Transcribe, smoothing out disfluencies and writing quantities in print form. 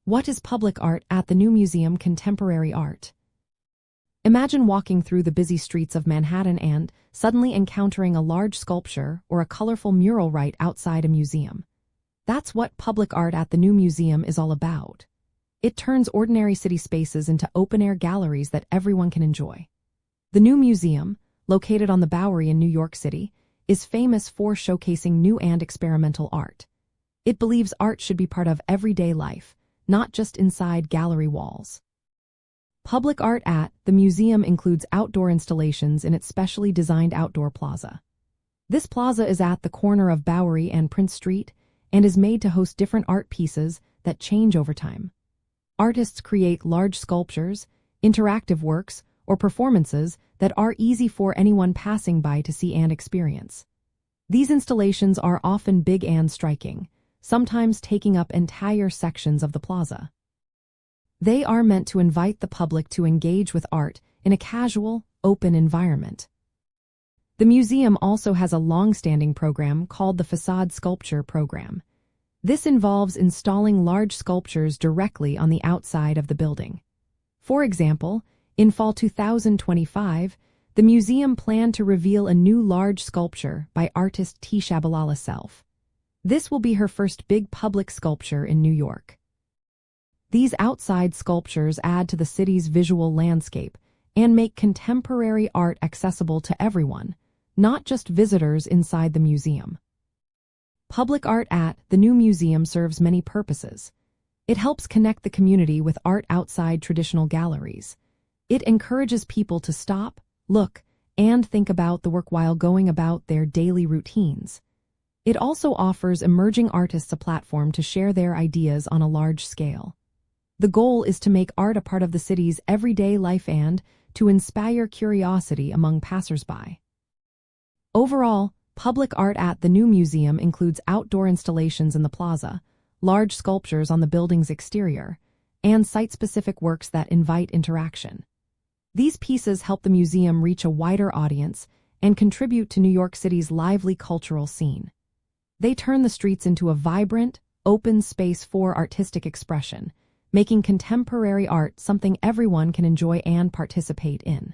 What is public art at the new museum? Contemporary art. Imagine walking through the busy streets of Manhattan and suddenly encountering a large sculpture or a colorful mural right outside a museum. That's what public art at the new museum is all about. It turns ordinary city spaces into open-air galleries that everyone can enjoy. The new museum, located on the Bowery in New York City, is famous for showcasing new and experimental art. It believes art should be part of everyday life, not just inside gallery walls. Public art at the museum includes outdoor installations in its specially designed outdoor plaza. This plaza is at the corner of Bowery and Prince Street and is made to host different art pieces that change over time. Artists create large sculptures, interactive works, or performances that are easy for anyone passing by to see and experience. These installations are often big and striking, sometimes taking up entire sections of the plaza. They are meant to invite the public to engage with art in a casual, open environment. The museum also has a long-standing program called the Facade Sculpture Program. This involves installing large sculptures directly on the outside of the building. For example, in fall 2025, the museum planned to reveal a new large sculpture by artist T. Shabalala Self. This will be her first big public sculpture in New York. These outside sculptures add to the city's visual landscape and make contemporary art accessible to everyone, not just visitors inside the museum. Public art at the new museum serves many purposes. It helps connect the community with art outside traditional galleries. It encourages people to stop, look, and think about the work while going about their daily routines. It also offers emerging artists a platform to share their ideas on a large scale. The goal is to make art a part of the city's everyday life and to inspire curiosity among passersby. Overall, public art at the new museum includes outdoor installations in the plaza, large sculptures on the building's exterior, and site-specific works that invite interaction. These pieces help the museum reach a wider audience and contribute to New York City's lively cultural scene. They turn the streets into a vibrant, open space for artistic expression, making contemporary art something everyone can enjoy and participate in.